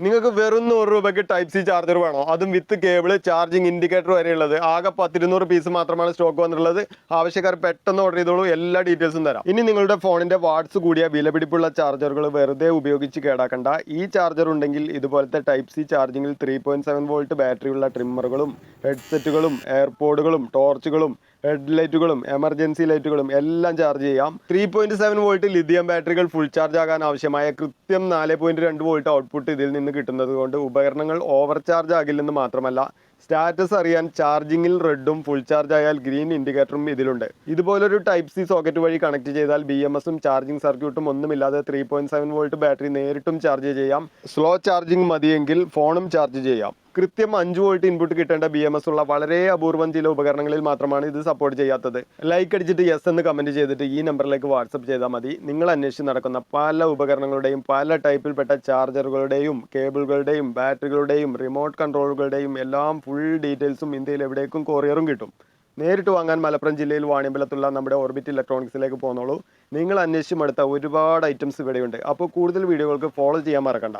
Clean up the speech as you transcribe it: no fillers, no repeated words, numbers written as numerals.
നിങ്ങൾക്ക് വെറും 100 രൂപയ്ക്ക് ടൈപ്പ് സി ചാർജർ വേണോ? അതും വിത്ത് കേബിൾ, ചാർജിങ് ഇൻഡിക്കേറ്റർ വരെയുള്ളത്. ആകെ 10-200 പീസ് മാത്രമാണ് സ്റ്റോക്ക് വന്നിട്ടുള്ളത്. ആവശ്യക്കാർ പെട്ടെന്ന് ഓർഡർ ചെയ്തോളൂ, എല്ലാ ഡീറ്റെയിൽസും തരാം. ഇനി നിങ്ങളുടെ ഫോണിന്റെ വാട്ട്സ് കൂടിയ വിലപിടിപ്പുള്ള ചാർജറുകൾ വെറുതെ ഉപയോഗിച്ച് കേടാക്കണ്ട. ഈ ചാർജർ ഉണ്ടെങ്കിൽ ഇതുപോലത്തെ ടൈപ്പ് സി ചാർജിങ്ങിൽ 3.7 വോൾട്ട് ബാറ്ററിയുള്ള ട്രിമ്മറുകളും ഹെഡ്സെറ്റുകളും എയർപോഡുകളും ടോർച്ചുകളും ഹെഡ് ലൈറ്റുകളും എമർജൻസി ലൈറ്റുകളും എല്ലാം ചാർജ് ചെയ്യാം. 3.7 വോൾട്ട് ലിഥിയം ബാറ്ററികൾ ഫുൾ ചാർജ് ആകാൻ ആവശ്യമായ കൃത്യം 4.2 വോൾട്ട് ഔട്ട്പുട്ട് ഇതിൽ നിന്ന് കിട്ടുന്നത് കൊണ്ട് ഉപകരണങ്ങൾ ഓവർ ചാർജ് ആകില്ലെന്ന് മാത്രമല്ല, സ്റ്റാറ്റസ് അറിയാൻ ചാർജിങ്ങിൽ റെഡും ഫുൾ ചാർജ് ആയാൽ ഗ്രീൻ ഇൻഡിക്കേറ്ററും ഇതിലുണ്ട്. ഇതുപോലൊരു ടൈപ്പ് സി സോക്കറ്റ് വഴി കണക്ട് ചെയ്താൽ BMS-ഉം ചാർജിങ് സർക്യൂട്ടും ഒന്നുമില്ലാതെ 3.7 വോൾട്ട് ബാറ്ററി നേരിട്ടും ചാർജ് ചെയ്യാം. സ്ലോ ചാർജിങ് മതിയെങ്കിൽ ഫോണും ചാർജ് ചെയ്യാം. കൃത്യം 5 വോൾട്ട് ഇൻപുട്ട് കിട്ടേണ്ട BMS ഉള്ള വളരെ അപൂർവം ചില ഉപകരണങ്ങളിൽ മാത്രമാണ് ഇത് സപ്പോർട്ട് ചെയ്യാത്തത്. ലൈക്ക് അടിച്ചിട്ട് യെസ് എന്ന് കമന്റ് ചെയ്തിട്ട് ഈ നമ്പറിലേക്ക് വാട്സപ്പ് ചെയ്താൽ മതി. നിങ്ങൾ അന്വേഷിച്ച് നടക്കുന്ന പല ഉപകരണങ്ങളുടെയും പല ടൈപ്പിൽപ്പെട്ട ചാർജറുകളുടെയും കേബിളുകളുടെയും ബാറ്ററികളുടെയും റിമോട്ട് കൺട്രോളുകളുടെയും എല്ലാം ഫുൾ ഡീറ്റെയിൽസും ഇന്ത്യയിൽ എവിടേക്കും കൊറിയറും കിട്ടും. നേരിട്ട് വാങ്ങാൻ മലപ്പുറം ജില്ലയിൽ വാണിയമ്പലത്തുള്ള നമ്മുടെ ഓർബിറ്റ് ഇലക്ട്രോണിക്സിലേക്ക് പോന്നോളൂ. നിങ്ങൾ അന്വേഷിച്ച് മടുത്ത ഒരുപാട് ഐറ്റംസ് ഇവിടെയുണ്ട്. അപ്പോൾ കൂടുതൽ വീഡിയോകൾക്ക് ഫോളോ ചെയ്യാൻ മറക്കണ്ട.